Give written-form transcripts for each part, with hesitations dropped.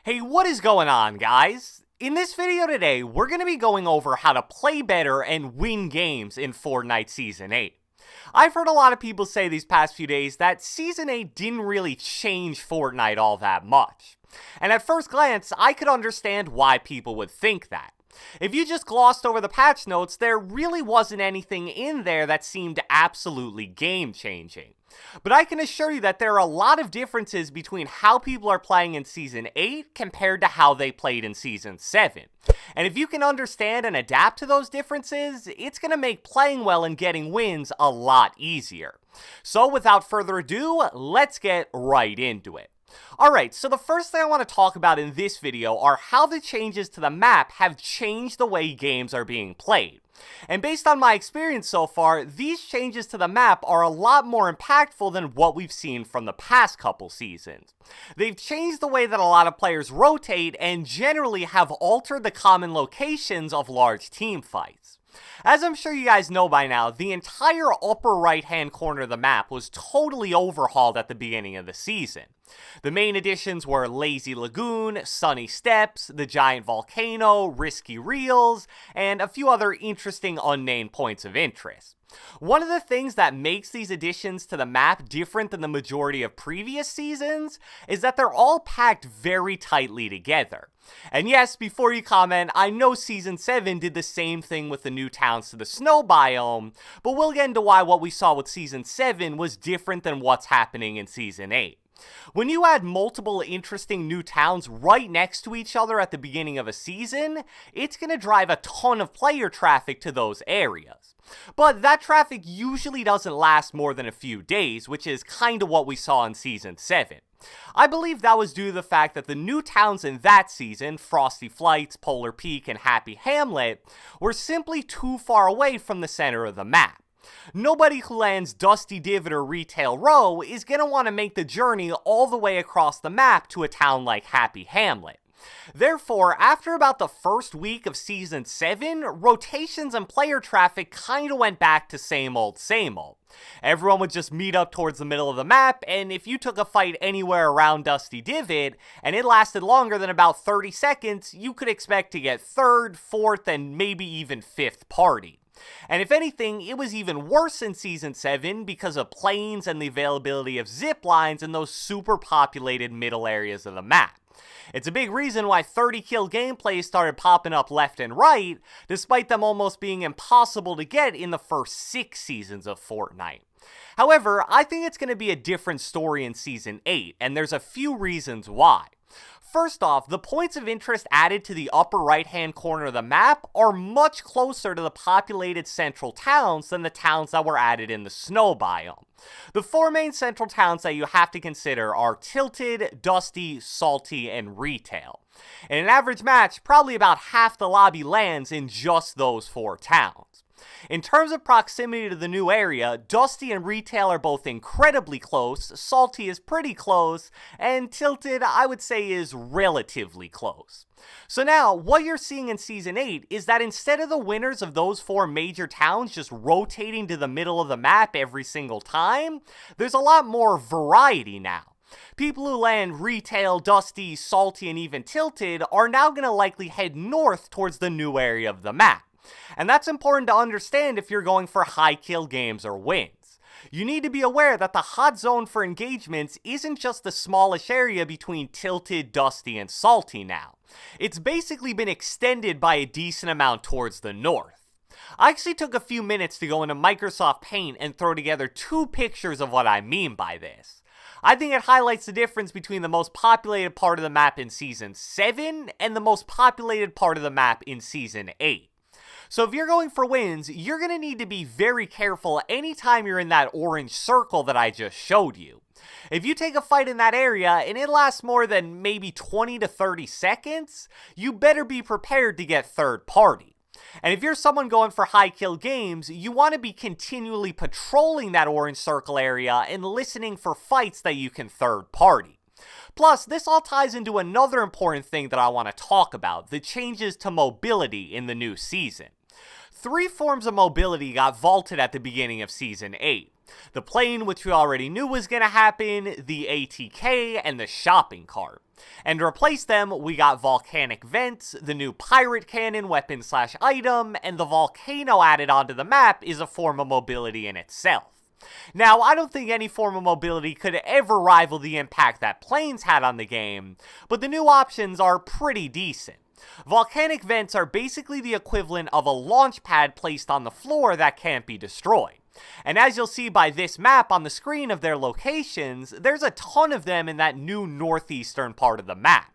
Hey, what is going on, guys? In this video today, we're going to be going over how to play better and win games in Fortnite Season 8. I've heard a lot of people say these past few days that Season 8 didn't really change Fortnite all that much. And at first glance, I could understand why people would think that. If you just glossed over the patch notes, there really wasn't anything in there that seemed absolutely game-changing. But I can assure you that there are a lot of differences between how people are playing in Season 8 compared to how they played in Season 7. And if you can understand and adapt to those differences, it's going to make playing well and getting wins a lot easier. So without further ado, let's get right into it. Alright, so the first thing I want to talk about in this video are how the changes to the map have changed the way games are being played. And based on my experience so far, these changes to the map are a lot more impactful than what we've seen from the past couple seasons. They've changed the way that a lot of players rotate and generally have altered the common locations of large team fights. As I'm sure you guys know by now, the entire upper right hand corner of the map was totally overhauled at the beginning of the season. The main additions were Lazy Lagoon, Sunny Steps, the Giant Volcano, Risky Reels, and a few other interesting unnamed points of interest. One of the things that makes these additions to the map different than the majority of previous seasons is that they're all packed very tightly together. And yes, before you comment, I know Season 7 did the same thing with the new towns to the snow biome, but we'll get into why what we saw with Season 7 was different than what's happening in Season 8. When you add multiple interesting new towns right next to each other at the beginning of a season, it's going to drive a ton of player traffic to those areas. But that traffic usually doesn't last more than a few days, which is kind of what we saw in Season 7. I believe that was due to the fact that the new towns in that season, Frosty Flights, Polar Peak, and Happy Hamlet, were simply too far away from the center of the map. Nobody who lands Dusty Divot or Retail Row is going to want to make the journey all the way across the map to a town like Happy Hamlet. Therefore, after about the first week of Season 7, rotations and player traffic kinda went back to same old. Everyone would just meet up towards the middle of the map, and if you took a fight anywhere around Dusty Divot, and it lasted longer than about 30 seconds, you could expect to get 3rd, 4th, and maybe even 5th party. And if anything, it was even worse in Season 7 because of planes and the availability of zip lines in those super populated middle areas of the map. It's a big reason why 30 kill gameplays started popping up left and right, despite them almost being impossible to get in the first 6 seasons of Fortnite. However, I think it's going to be a different story in Season 8, and there's a few reasons why. First off, the points of interest added to the upper right-hand corner of the map are much closer to the populated central towns than the towns that were added in the snow biome. The 4 main central towns that you have to consider are Tilted, Dusty, Salty, and Retail. In an average match, probably about half the lobby lands in just those 4 towns. In terms of proximity to the new area, Dusty and Retail are both incredibly close, Salty is pretty close, and Tilted I would say is relatively close. So now, what you're seeing in Season 8 is that instead of the winners of those 4 major towns just rotating to the middle of the map every single time, there's a lot more variety now. People who land Retail, Dusty, Salty, and even Tilted are now going to likely head north towards the new area of the map. And that's important to understand if you're going for high kill games or wins. You need to be aware that the hot zone for engagements isn't just the smallish area between Tilted, Dusty, and Salty now. It's basically been extended by a decent amount towards the north. I actually took a few minutes to go into Microsoft Paint and throw together 2 pictures of what I mean by this. I think it highlights the difference between the most populated part of the map in Season 7 and the most populated part of the map in Season 8. So if you're going for wins, you're going to need to be very careful anytime you're in that orange circle that I just showed you. If you take a fight in that area and it lasts more than maybe 20 to 30 seconds, you better be prepared to get 3rd party. And if you're someone going for high kill games, you want to be continually patrolling that orange circle area and listening for fights that you can 3rd party. Plus, this all ties into another important thing that I want to talk about, the changes to mobility in the new season. 3 forms of mobility got vaulted at the beginning of Season 8. the plane, which we already knew was going to happen, the ATK, and the shopping cart. And to replace them, we got volcanic vents, the new pirate cannon weapon/item, and the volcano added onto the map is a form of mobility in itself. Now, I don't think any form of mobility could ever rival the impact that planes had on the game, but the new options are pretty decent. Volcanic vents are basically the equivalent of a launch pad placed on the floor that can't be destroyed. And as you'll see by this map on the screen of their locations, there's a ton of them in that new northeastern part of the map.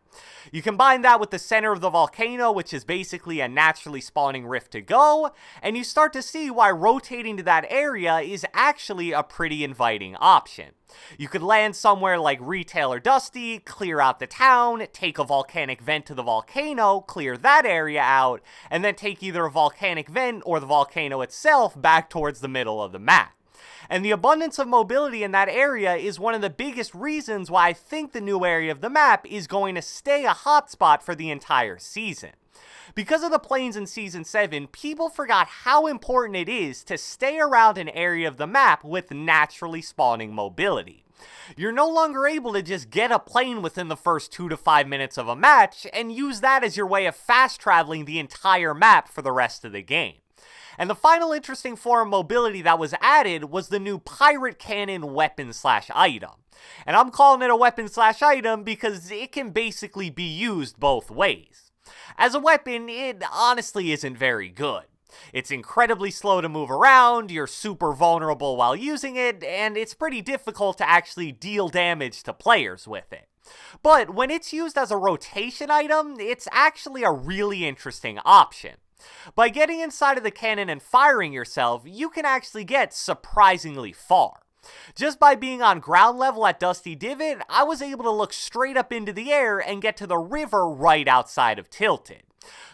You combine that with the center of the volcano, which is basically a naturally spawning rift to go, and you start to see why rotating to that area is actually a pretty inviting option. You could land somewhere like Retail or Dusty, clear out the town, take a volcanic vent to the volcano, clear that area out, and then take either a volcanic vent or the volcano itself back towards the middle of the map. And the abundance of mobility in that area is one of the biggest reasons why I think the new area of the map is going to stay a hotspot for the entire season. Because of the planes in Season 7, people forgot how important it is to stay around an area of the map with naturally spawning mobility. You're no longer able to just get a plane within the first 2 to 5 minutes of a match and use that as your way of fast traveling the entire map for the rest of the game. And the final interesting form of mobility that was added was the new pirate cannon weapon/item. And I'm calling it a weapon/item because it can basically be used both ways. As a weapon, it honestly isn't very good. It's incredibly slow to move around, you're super vulnerable while using it, and it's pretty difficult to actually deal damage to players with it. But when it's used as a rotation item, it's actually a really interesting option. By getting inside of the cannon and firing yourself, you can actually get surprisingly far. Just by being on ground level at Dusty Divot, I was able to look straight up into the air and get to the river right outside of Tilted.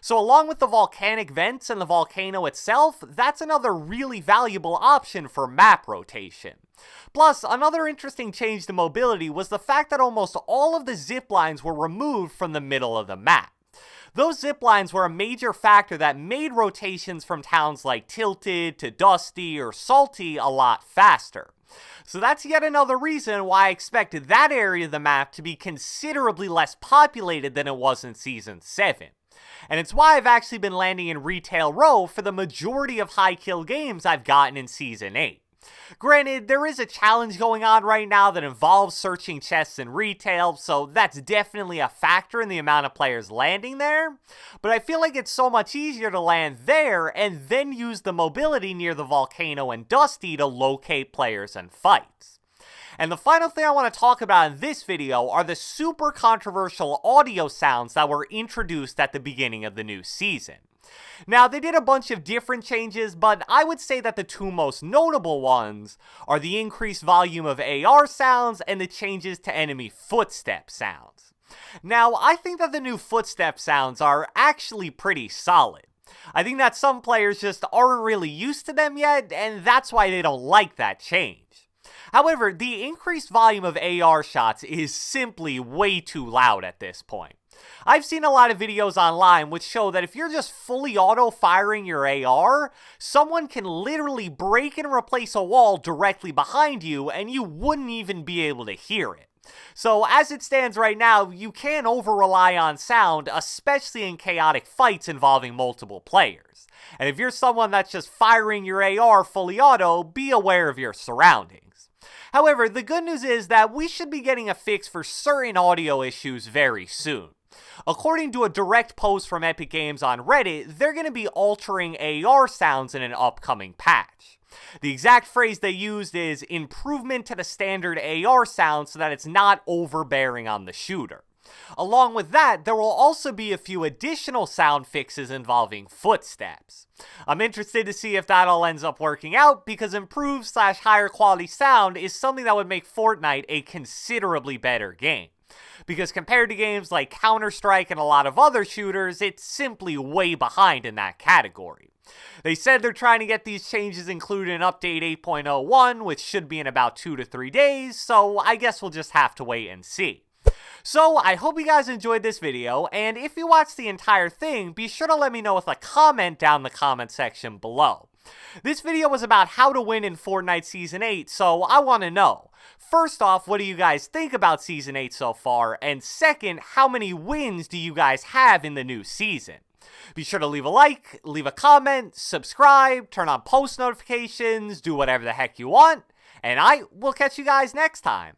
So along with the volcanic vents and the volcano itself, that's another really valuable option for map rotation. Plus, another interesting change to mobility was the fact that almost all of the zip lines were removed from the middle of the map. Those zip lines were a major factor that made rotations from towns like Tilted to Dusty or Salty a lot faster. So that's yet another reason why I expected that area of the map to be considerably less populated than it was in Season 7. And it's why I've actually been landing in Retail Row for the majority of high kill games I've gotten in Season 8. Granted, there is a challenge going on right now that involves searching chests in retail, so that's definitely a factor in the amount of players landing there, but I feel like it's so much easier to land there and then use the mobility near the volcano and Dusty to locate players and fights. And the final thing I want to talk about in this video are the super controversial audio sounds that were introduced at the beginning of the new season. Now, they did a bunch of different changes, but I would say that the two most notable ones are the increased volume of AR sounds and the changes to enemy footstep sounds. Now, I think that the new footstep sounds are actually pretty solid. I think that some players just aren't really used to them yet, and that's why they don't like that change. However, the increased volume of AR shots is simply way too loud at this point. I've seen a lot of videos online which show that if you're just fully auto-firing your AR, someone can literally break and replace a wall directly behind you and you wouldn't even be able to hear it. So as it stands right now, you can't over-rely on sound, especially in chaotic fights involving multiple players. And if you're someone that's just firing your AR fully auto, be aware of your surroundings. However, the good news is that we should be getting a fix for certain audio issues very soon. According to a direct post from Epic Games on Reddit, they're going to be altering AR sounds in an upcoming patch. The exact phrase they used is improvement to the standard AR sound so that it's not overbearing on the shooter. Along with that, there will also be a few additional sound fixes involving footsteps. I'm interested to see if that all ends up working out because improved/higher quality sound is something that would make Fortnite a considerably better game. Because compared to games like Counter-Strike and a lot of other shooters, it's simply way behind in that category. They said they're trying to get these changes included in Update 8.01, which should be in about 2 to 3 days, so I guess we'll just have to wait and see. So, I hope you guys enjoyed this video, and if you watched the entire thing, be sure to let me know with a comment down in the comment section below. This video was about how to win in Fortnite Season 8, so I want to know. First off, what do you guys think about Season 8 so far? And second, how many wins do you guys have in the new season? Be sure to leave a like, leave a comment, subscribe, turn on post notifications, do whatever the heck you want, and I will catch you guys next time.